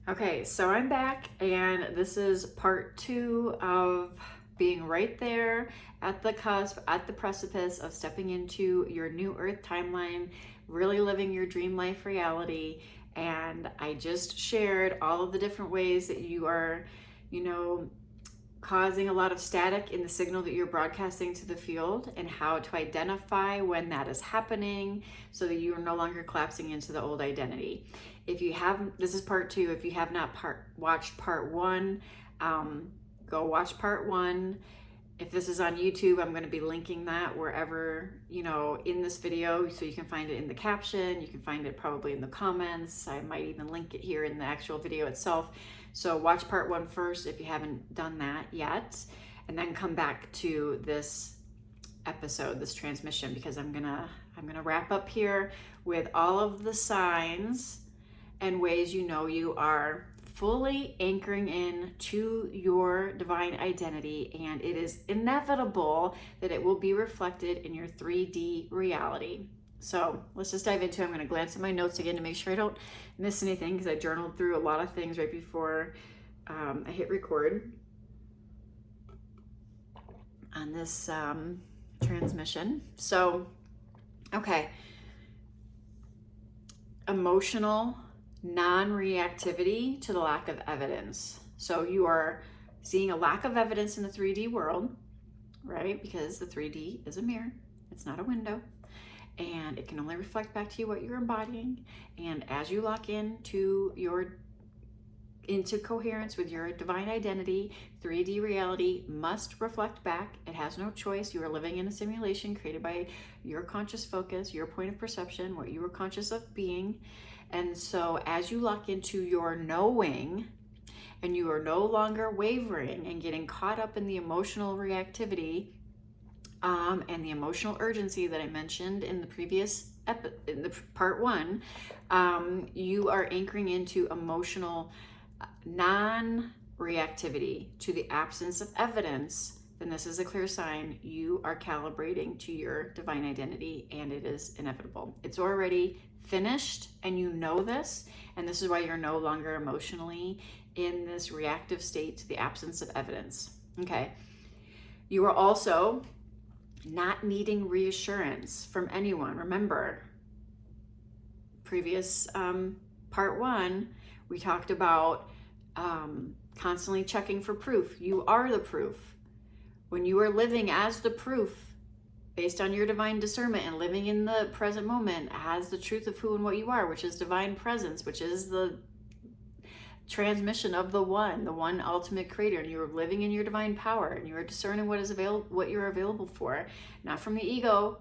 Okay, so I'm back, and this is part 2 of being right there at the cusp, at the precipice of stepping into your new earth timeline, really living your dream life reality. And I just shared all of the different ways that you are, causing a lot of static in the signal that you're broadcasting to the field, and how to identify when that is happening so that you are no longer collapsing into the old identity. If you haven't, this is part 2. If you have not watched part 1, go watch part 1. If this is on YouTube, I'm going to be linking that wherever, in this video, so you can find it in the caption. You can find it probably in the comments. I might even link it here in the actual video itself. So watch part 1 first if you haven't done that yet, and then come back to this episode, this transmission, because I'm gonna wrap up here with all of the signs and ways you are fully anchoring in to your divine identity, and it is inevitable that it will be reflected in your 3D reality. So let's just dive into it. I'm going to glance at my notes again to make sure I don't miss anything, because I journaled through a lot of things right before I hit record on this transmission. So, okay. Emotional non-reactivity to the lack of evidence. So you are seeing a lack of evidence in the 3D world, right? Because the 3D is a mirror. It's not a window. And it can only reflect back to you what you're embodying. And as you lock into coherence with your divine identity, 3D reality must reflect back. It has no choice. You are living in a simulation created by your conscious focus, your point of perception, what you were conscious of being. And so as you lock into your knowing, and you are no longer wavering and getting caught up in the emotional reactivity and the emotional urgency that I mentioned in the previous part 1, you are anchoring into emotional non-reactivity to the absence of evidence, then this is a clear sign you are calibrating to your divine identity, and it is inevitable. It's already finished, and you know this, and this is why you're no longer emotionally in this reactive state to the absence of evidence. Okay. You are also not needing reassurance from anyone. Remember, previous part 1, we talked about constantly checking for proof. You are the proof. When you are living as the proof, based on your divine discernment and living in the present moment as the truth of who and what you are, which is divine presence, which is the transmission of the one ultimate creator, and you are living in your divine power, and you are discerning what you're available for, not from the ego,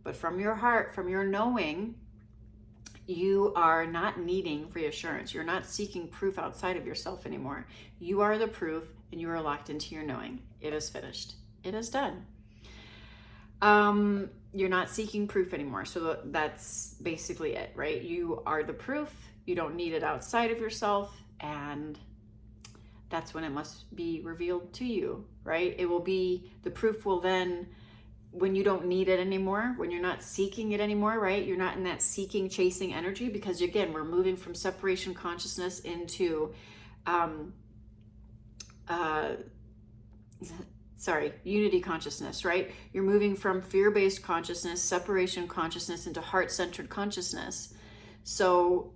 but from your heart, from your knowing. You are not needing reassurance. You're not seeking proof outside of yourself anymore. You are the proof, and you are locked into your knowing. It is finished. It is done. You're not seeking proof anymore. So that's basically it, right? You are the proof. You don't need it outside of yourself. And that's when it must be revealed to you, right? It will be, the proof will then, when you don't need it anymore, when you're not seeking it anymore, right? You're not in that seeking, chasing energy, because again, we're moving from separation consciousness into, unity consciousness, right? You're moving from fear-based consciousness, separation consciousness, into heart-centered consciousness. So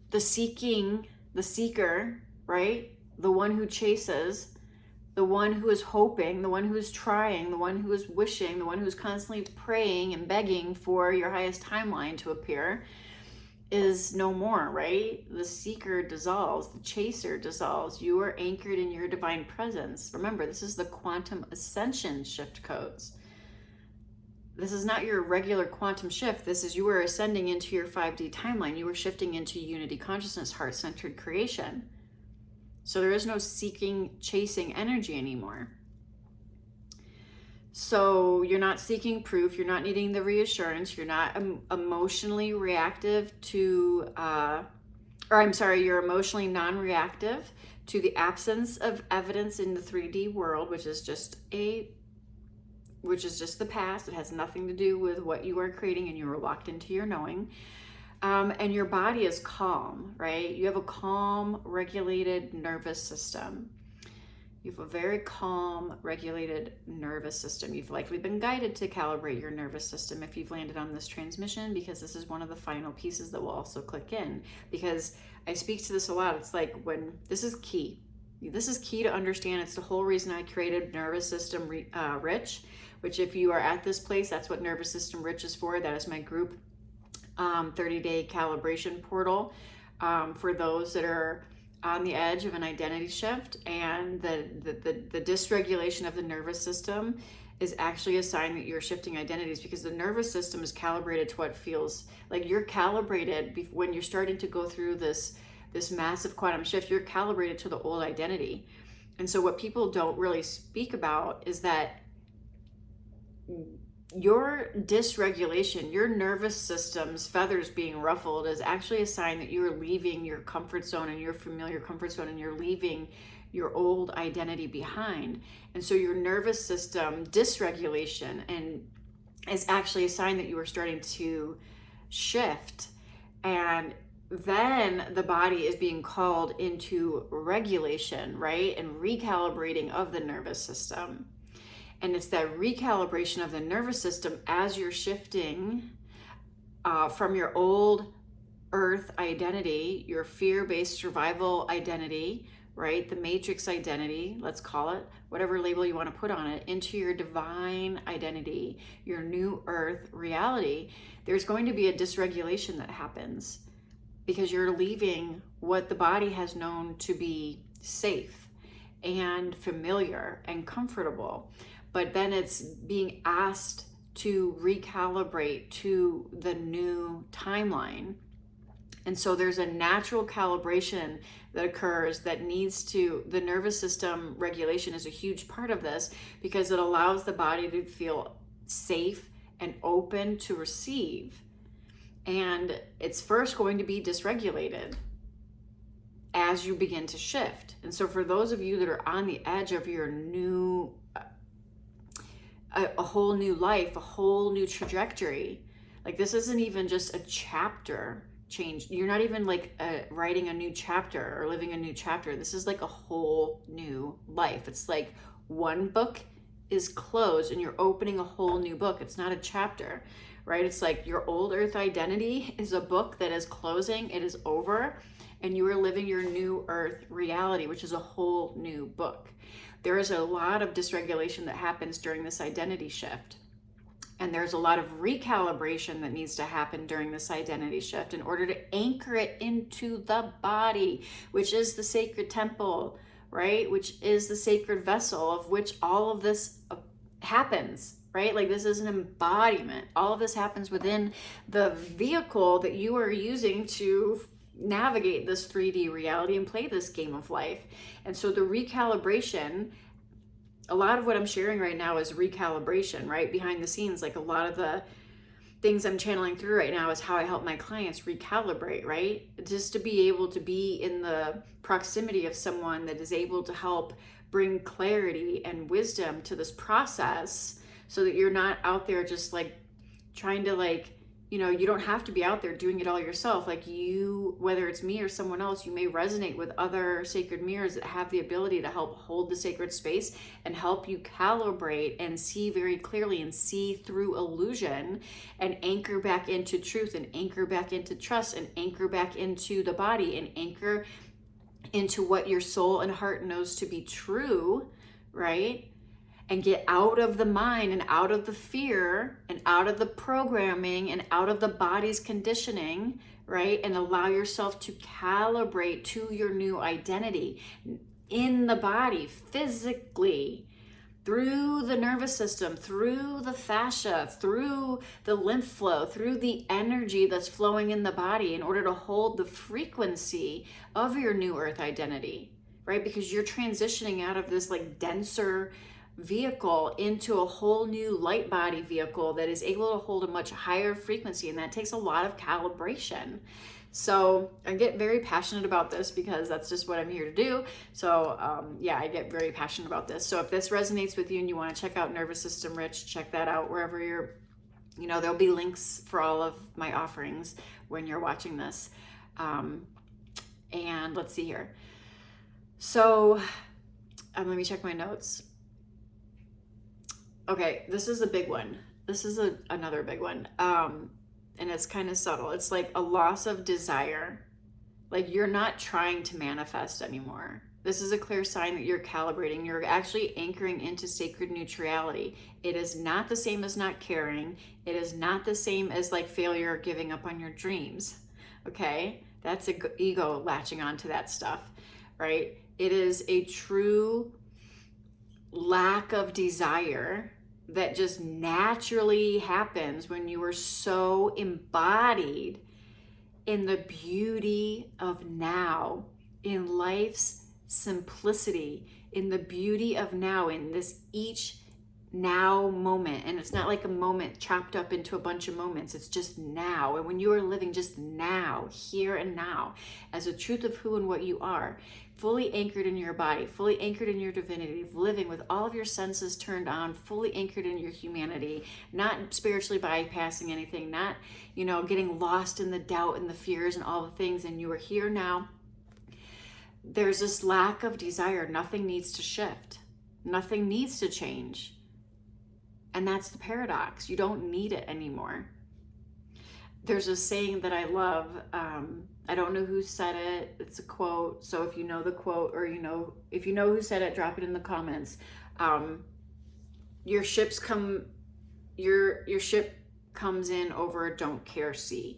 the seeker, right? The one who chases, the one who is hoping, the one who is trying, the one who is wishing, the one who is constantly praying and begging for your highest timeline to appear is no more, right? The seeker dissolves, the chaser dissolves. You are anchored in your divine presence. Remember, this is the quantum ascension shift codes. This is not your regular quantum shift. This is, you are ascending into your 5D timeline. You are shifting into unity consciousness, heart-centered creation. So there is no seeking, chasing energy anymore. So you're not seeking proof. You're not needing the reassurance. You're not emotionally reactive to, you're emotionally non-reactive to the absence of evidence in the 3D world, which is just the past. It has nothing to do with what you are creating, and you are locked into your knowing. And your body is calm, right? You have a calm, regulated nervous system. You have a very calm, regulated nervous system. You've likely been guided to calibrate your nervous system if you've landed on this transmission, because this is one of the final pieces that will also click in. Because I speak to this a lot. It's like when this is key. This is key to understand. It's the whole reason I created Nervous System Rich, which if you are at this place, that's what Nervous System Rich is for. That is my group 30-day calibration portal for those that are on the edge of an identity shift, and the dysregulation of the nervous system is actually a sign that you're shifting identities, because the nervous system is calibrated to what feels like you're calibrated when you're starting to go through this massive quantum shift. You're calibrated to the old identity. And so what people don't really speak about is that your dysregulation, your nervous system's feathers being ruffled, is actually a sign that you are leaving your comfort zone and your familiar comfort zone, and you're leaving your old identity behind. And so your nervous system dysregulation and is actually a sign that you are starting to shift. And then the body is being called into regulation, right? And recalibrating of the nervous system. And it's that recalibration of the nervous system as you're shifting from your old earth identity, your fear-based survival identity, right? The matrix identity, let's call it, whatever label you want to put on it, into your divine identity, your new earth reality. There's going to be a dysregulation that happens because you're leaving what the body has known to be safe and familiar and comfortable. But then it's being asked to recalibrate to the new timeline. And so there's a natural calibration that occurs that needs to, the nervous system regulation is a huge part of this, because it allows the body to feel safe and open to receive. And it's first going to be dysregulated as you begin to shift. And so for those of you that are on the edge of your new a whole new life, a whole new trajectory. Like this isn't even just a chapter change. You're not even like writing a new chapter or living a new chapter. This is like a whole new life. It's like one book is closed and you're opening a whole new book. It's not a chapter, right? It's like your old earth identity is a book that is closing. It is over, and you are living your new earth reality, which is a whole new book. There is a lot of dysregulation that happens during this identity shift. And there's a lot of recalibration that needs to happen during this identity shift in order to anchor it into the body, which is the sacred temple, right? Which is the sacred vessel of which all of this happens, right? Like this is an embodiment. All of this happens within the vehicle that you are using to navigate this 3D reality and play this game of life. And so the recalibration, a lot of what I'm sharing right now is recalibration, right? Behind the scenes, like a lot of the things I'm channeling through right now is how I help my clients recalibrate, right? Just to be able to be in the proximity of someone that is able to help bring clarity and wisdom to this process, so that you're not out there just like trying to like, you know, you don't have to be out there doing it all yourself. Like you, whether it's me or someone else, you may resonate with other sacred mirrors that have the ability to help hold the sacred space and help you calibrate and see very clearly and see through illusion and anchor back into truth and anchor back into trust and anchor back into the body and anchor into what your soul and heart knows to be true, right? And get out of the mind and out of the fear and out of the programming and out of the body's conditioning, right? And allow yourself to calibrate to your new identity in the body, physically, through the nervous system, through the fascia, through the lymph flow, through the energy that's flowing in the body in order to hold the frequency of your new earth identity, right? Because you're transitioning out of this like denser vehicle into a whole new light body vehicle that is able to hold a much higher frequency, and that takes a lot of calibration. So I get very passionate about this because that's just what I'm here to do. So yeah, I get very passionate about this. So if this resonates with you and you want to check out Nervous System Rich, check that out wherever you're You know, there'll be links for all of my offerings when you're watching this. And let's see here. So let me check my notes. Okay, this is a big one. This is another big one. And it's kind of subtle. It's like a loss of desire. Like you're not trying to manifest anymore. This is a clear sign that you're calibrating. You're actually anchoring into sacred neutrality. It is not the same as not caring. It is not the same as like failure or giving up on your dreams. Okay? That's ego latching onto that stuff, right? It is a true lack of desire that just naturally happens when you are so embodied in the beauty of now, in life's simplicity, in the beauty of now, in this each now moment. And it's not like a moment chopped up into a bunch of moments. It's just now. And when you are living just now, here and now, as a truth of who and what you are, fully anchored in your body, fully anchored in your divinity, living with all of your senses turned on, fully anchored in your humanity, not spiritually bypassing anything, not, you know, getting lost in the doubt and the fears and all the things. And you are here now. There's this lack of desire. Nothing needs to shift. Nothing needs to change. And that's the paradox. You don't need it anymore. There's a saying that I love. I don't know who said it. It's a quote. So if you know the quote, or if you know who said it, drop it in the comments. Your ship comes in over a don't care sea.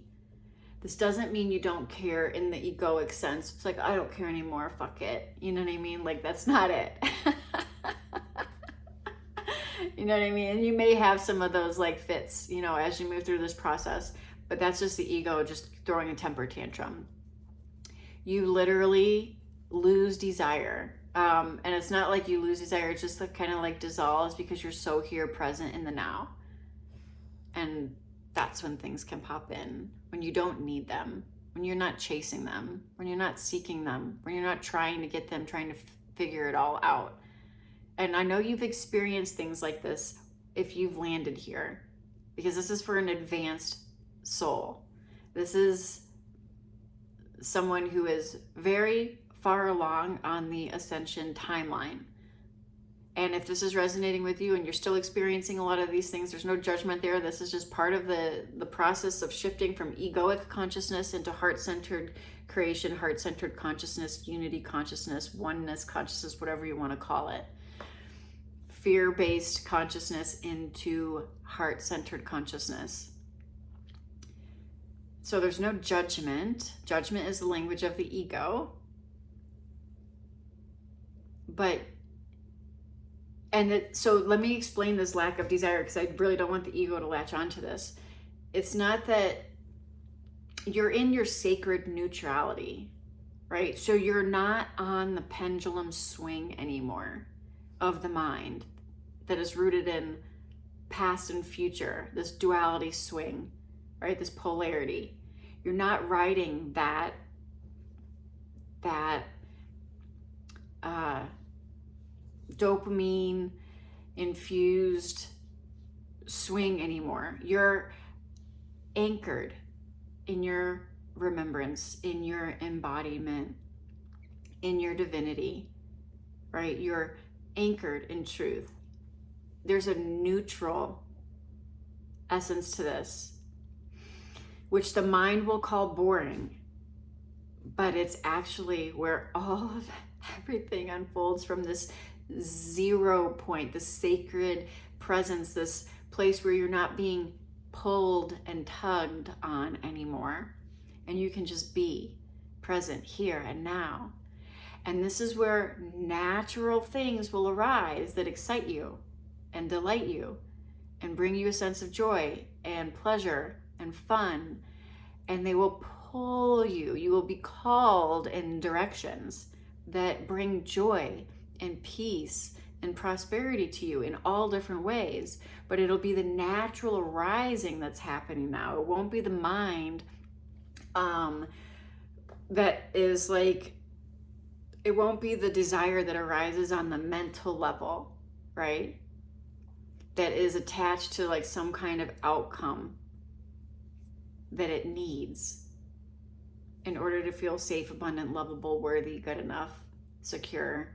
This doesn't mean you don't care in the egoic sense. It's like, I don't care anymore, fuck it. You know what I mean? Like, that's not it. You know what I mean? And you may have some of those like fits, you know, as you move through this process, but that's just the ego just throwing a temper tantrum. You literally lose desire. And it's not like you lose desire, it's just like kind of like dissolves because you're so here present in the now. And that's when things can pop in, when you don't need them, when you're not chasing them, when you're not seeking them, when you're not trying to get them, trying to figure it all out. And I know you've experienced things like this if you've landed here, because this is for an advanced soul. This is someone who is very far along on the ascension timeline. And if this is resonating with you and you're still experiencing a lot of these things, there's no judgment there. This is just part of the process of shifting from egoic consciousness into heart-centered creation, heart-centered consciousness, unity consciousness, oneness consciousness, whatever you want to call it. Fear-based consciousness into heart-centered consciousness. So there's no judgment. Judgment is the language of the ego. So let me explain this lack of desire, because I really don't want the ego to latch onto this. It's not that you're in your sacred neutrality, right? So you're not on the pendulum swing anymore of the mind that is rooted in past and future, this duality swing, right? This polarity. You're not riding that dopamine infused swing anymore. You're anchored in your remembrance, in your embodiment, in your divinity, right? You're anchored in truth. There's a neutral essence to this, which the mind will call boring, but it's actually where all of everything unfolds from this zero point, the sacred presence, this place where you're not being pulled and tugged on anymore. And you can just be present here and now. And this is where natural things will arise that excite you and delight you and bring you a sense of joy and pleasure and fun. And they will pull you. You will be called in directions that bring joy and peace and prosperity to you in all different ways. But it'll be the natural arising that's happening now. It won't be the mind that is like, it won't be the desire that arises on the mental level, right? that is attached to like some kind of outcome that it needs in order to feel safe, abundant, lovable, worthy, good enough, secure,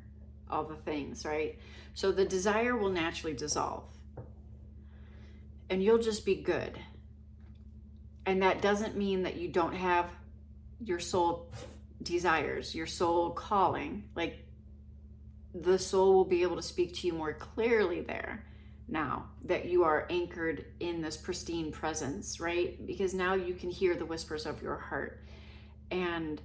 all the things, right? So the desire will naturally dissolve and you'll just be good. And that doesn't mean that you don't have your soul desires, your soul calling. Like, the soul will be able to speak to you more clearly there now that you are anchored in this pristine presence, right? Because now you can hear the whispers of your heart, and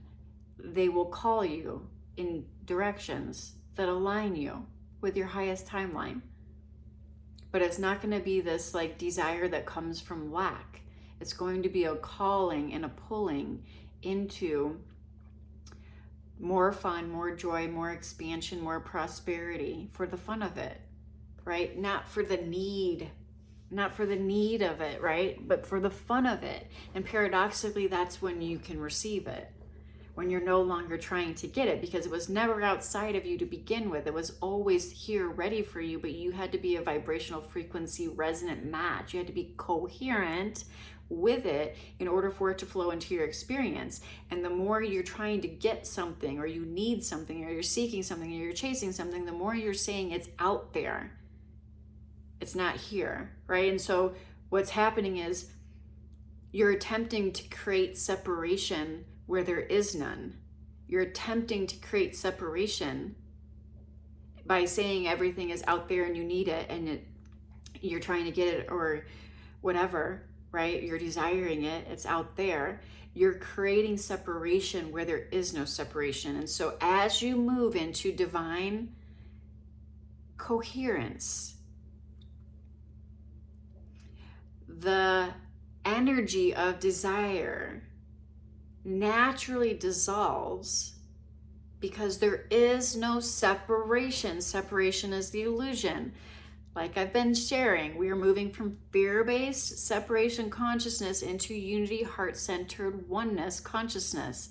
they will call you in directions that align you with your highest timeline. But it's not going to be this like desire that comes from lack. It's going to be a calling and a pulling into more fun, more joy, more expansion, more prosperity for the fun of it, right? Not for the need of it, right? But for the fun of it. And paradoxically, that's when you can receive it, when you're no longer trying to get it, because it was never outside of you to begin with. It was always here ready for you, but you had to be a vibrational frequency resonant match. You had to be coherent with it in order for it to flow into your experience. And the more you're trying to get something, or you need something, or you're seeking something, or you're chasing something, the more you're saying it's out there. It's not here, right? And so what's happening is you're attempting to create separation where there is none. You're attempting to create separation by saying everything is out there and you need it, and you're trying to get it or whatever, right? You're desiring it, it's out there. You're creating separation where there is no separation. And so as you move into divine coherence, the energy of desire naturally dissolves because there is no separation. Separation is the illusion. Like I've been sharing, we are moving from fear-based separation consciousness into unity, heart-centered oneness consciousness.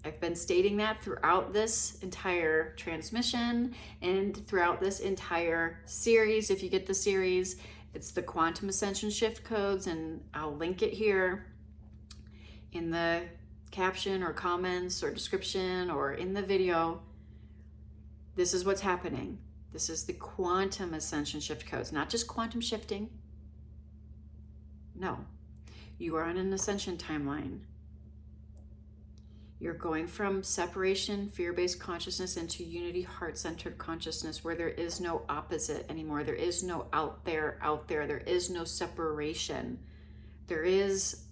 I've been stating that throughout this entire transmission and throughout this entire series. If you get the series, it's the Quantum Ascension Shift Codes, and I'll link it here in the caption or comments or description or in the video. This is what's happening. This is the Quantum Ascension Shift Codes, not just quantum shifting. No, you are on an ascension timeline. You're going from separation, fear-based consciousness into unity, heart-centered consciousness, where there is no opposite anymore. There is no out there. There is no separation. There is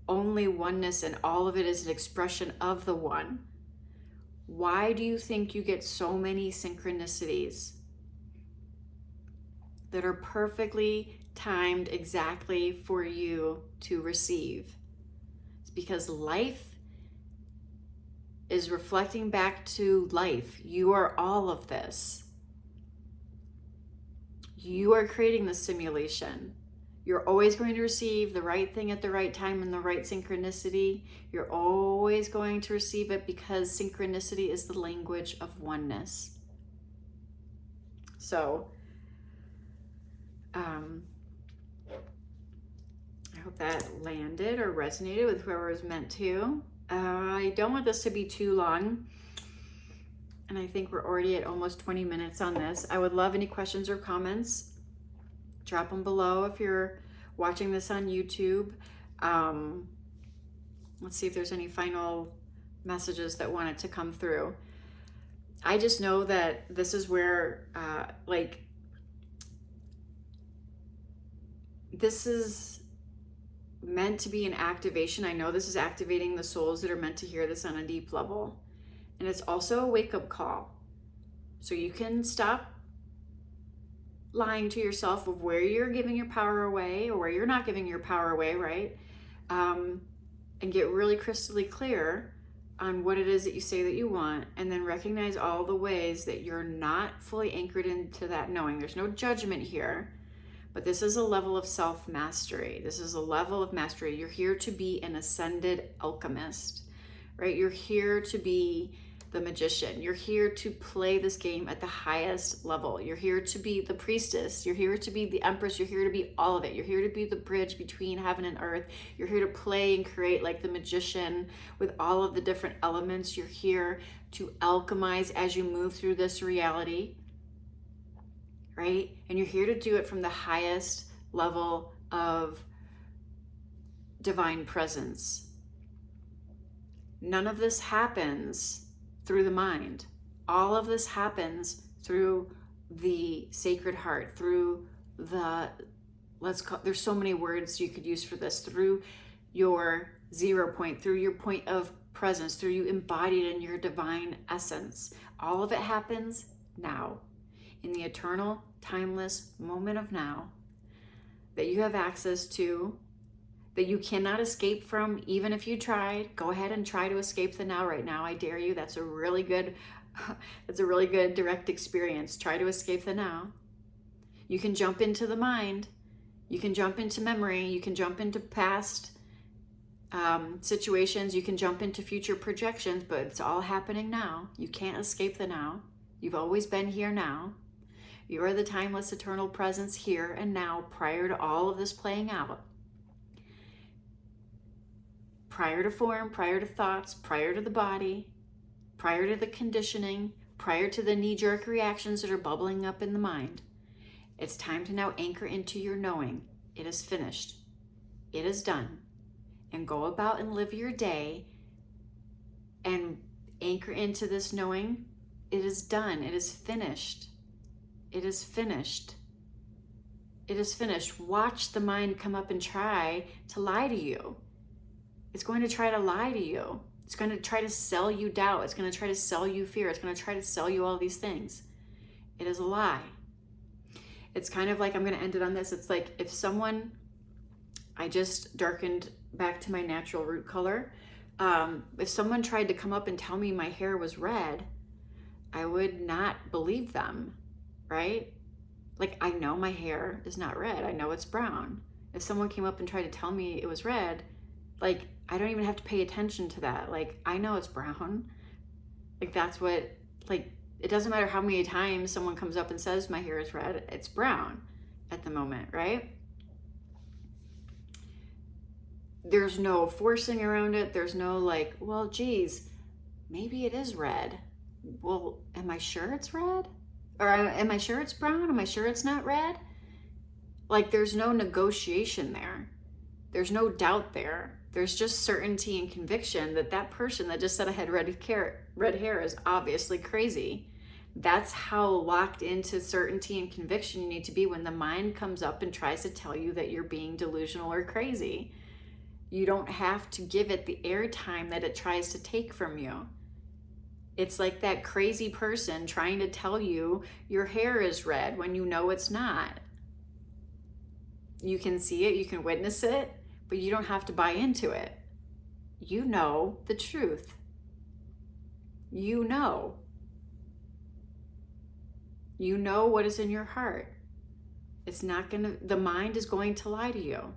only oneness, and all of it is an expression of the one. Why do you think you get so many synchronicities that are perfectly timed exactly for you to receive? It's because life is reflecting back to life. You are all of this. You are creating the simulation. You're always going to receive the right thing at the right time and the right synchronicity. You're always going to receive it because synchronicity is the language of oneness. So, I hope that landed or resonated with whoever was meant to. I don't want this to be too long, and I think we're already at almost 20 minutes on this. I would love any questions or comments. Drop them below if you're watching this on YouTube. Let's see if there's any final messages that wanted to come through. I just know that this is where, this is meant to be an activation. I know this is activating the souls that are meant to hear this on a deep level. And it's also a wake-up call. So you can stop lying to yourself of where you're giving your power away or where you're not giving your power away, right? And get really crystally clear on what it is that you say that you want, and then recognize all the ways that you're not fully anchored into that knowing. There's no judgment here, but this is a level of self-mastery. This is a level of mastery. You're here to be an ascended alchemist, right? You're here to be the magician. You're here to play this game at the highest level. You're here to be the priestess. You're here to be the empress. You're here to be all of it. You're here to be the bridge between heaven and earth. You're here to play and create like the magician with all of the different elements. You're here to alchemize as you move through this reality, right? And you're here to do it from the highest level of divine presence. None of this happens through the mind. All of this happens through the sacred heart, through the, there's so many words you could use for this, through your 0 point, through your point of presence, through you embodied in your divine essence. All of it happens now, in the eternal, timeless moment of now that you have access to, that you cannot escape from, even if you tried. Go ahead and try to escape the now right now. I dare you. That's a really good direct experience. Try to escape the now. You can jump into the mind. You can jump into memory. You can jump into past situations. You can jump into future projections, but it's all happening now. You can't escape the now. You've always been here now. You are the timeless, eternal presence here and now, prior to all of this playing out. Prior to form, prior to thoughts, prior to the body, prior to the conditioning, prior to the knee-jerk reactions that are bubbling up in the mind. It's time to now anchor into your knowing. It is finished. It is done. And go about and live your day and anchor into this knowing. It is done. It is finished. It is finished. It is finished. Watch the mind come up and try to lie to you. It's going to try to lie to you. It's going to try to sell you doubt. It's going to try to sell you fear. It's going to try to sell you all these things. It is a lie. It's kind of like, I'm going to end it on this. It's like if someone, I just darkened back to my natural root color. If someone tried to come up and tell me my hair was red, I would not believe them, right? Like, I know my hair is not red. I know it's brown. If someone came up and tried to tell me it was red, like, I don't even have to pay attention to that. Like, I know it's brown. Like, that's what, like, it doesn't matter how many times someone comes up and says my hair is red, it's brown at the moment, right? There's no forcing around it. There's no like, well, geez, maybe it is red. Well, am I sure it's red? Or am I sure it's brown? Am I sure it's not red? Like, there's no negotiation there. There's no doubt there. There's just certainty and conviction that that person that just said I had red hair is obviously crazy. That's how locked into certainty and conviction you need to be when the mind comes up and tries to tell you that you're being delusional or crazy. You don't have to give it the airtime that it tries to take from you. It's like that crazy person trying to tell you your hair is red when you know it's not. You can see it, you can witness it, but you don't have to buy into it. You know the truth. You know. You know what is in your heart. It's not the mind is going to lie to you.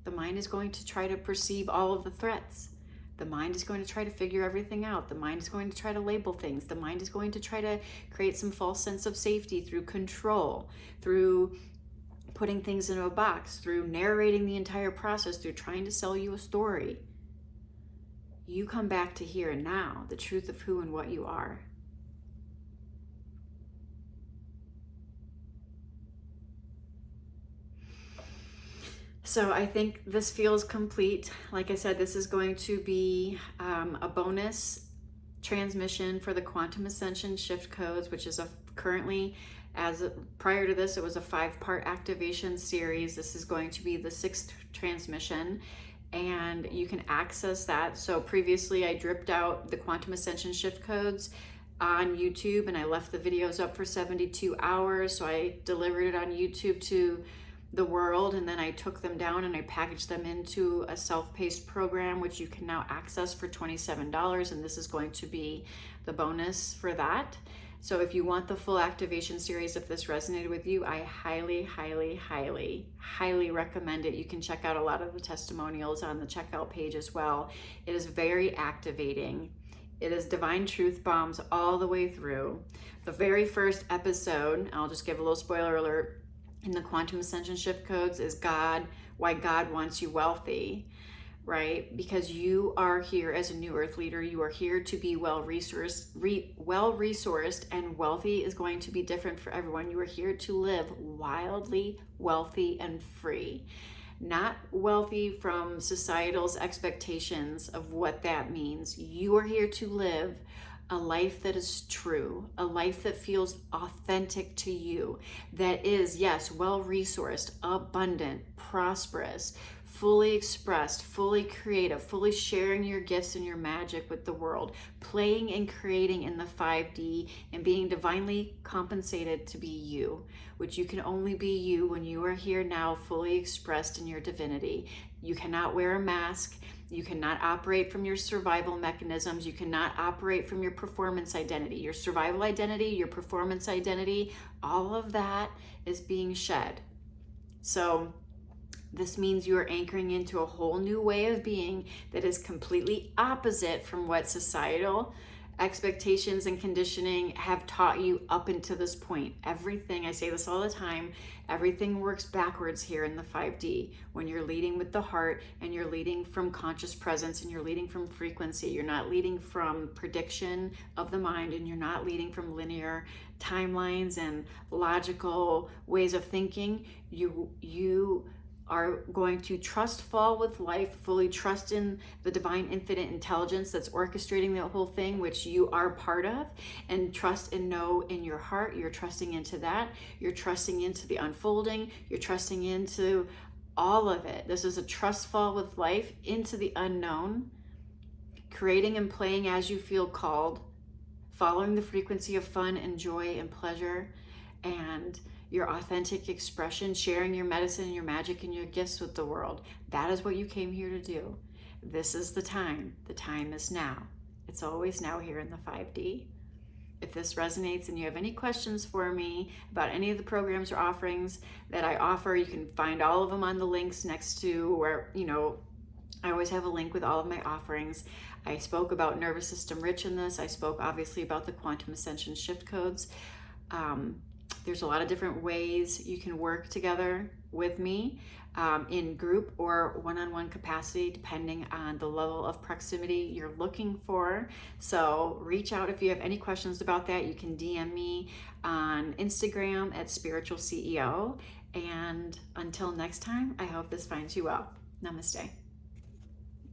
The mind is going to try to perceive all of the threats. The mind is going to try to figure everything out. The mind is going to try to label things. The mind is going to try to create some false sense of safety through control, through putting things into a box, through narrating the entire process, through trying to sell you a story. You come back to here and now, the truth of who and what you are. So I think this feels complete. Like I said, this is going to be a bonus transmission for the Quantum Ascension Shift Codes, which is currently, prior to this, it was a 5-part activation series. This is going to be the 6th transmission, and you can access that. So previously I dripped out the Quantum Ascension Shift Codes on YouTube, and I left the videos up for 72 hours. So I delivered it on YouTube to the world, and then I took them down and I packaged them into a self-paced program, which you can now access for $27, and this is going to be the bonus for that. So if you want the full activation series, if this resonated with you, I highly, highly, highly, highly recommend it. You can check out a lot of the testimonials on the checkout page as well. It is very activating. It is divine truth bombs all the way through. The very first episode, I'll just give a little spoiler alert, in the Quantum Ascension Shift Codes is why God wants you wealthy, right? Because you are here as a new earth leader. You are here to be well-resourced, and wealthy is going to be different for everyone. You are here to live wildly wealthy and free. Not wealthy from societal's expectations of what that means. You are here to live a life that is true, a life that feels authentic to you, that is, yes, well-resourced, abundant, prosperous, fully expressed, fully creative, fully sharing your gifts and your magic with the world, playing and creating in the 5D, and being divinely compensated to be you, which you can only be you when you are here now, fully expressed in your divinity. You cannot wear a mask. You cannot operate from your survival mechanisms. You cannot operate from your performance identity. Your survival identity, your performance identity, all of that is being shed. So this means you are anchoring into a whole new way of being that is completely opposite from what societal expectations and conditioning have taught you up until this point. Everything, I say this all the time, everything works backwards here in the 5D. When you're leading with the heart and you're leading from conscious presence and you're leading from frequency, you're not leading from prediction of the mind, and you're not leading from linear timelines and logical ways of thinking. You are going to trust fall with life, fully trust in the divine infinite intelligence that's orchestrating the whole thing, which you are part of, and trust and know in your heart. You're trusting into that. You're trusting into the unfolding. You're trusting into all of it. This is a trust fall with life into the unknown, creating and playing as you feel called, following the frequency of fun and joy and pleasure, and your authentic expression, sharing your medicine and your magic and your gifts with the world. That is what you came here to do. This is the time. The time is now. It's always now here in the 5D. If this resonates and you have any questions for me about any of the programs or offerings that I offer, you can find all of them on the links next to where, I always have a link with all of my offerings. I spoke about nervous system rich in this. I spoke obviously about the Quantum Ascension Shift Codes. There's a lot of different ways you can work together with me in group or one-on-one capacity, depending on the level of proximity you're looking for. So reach out if you have any questions about that. You can DM me on Instagram at Spiritual CEO. And until next time, I hope this finds you well. Namaste.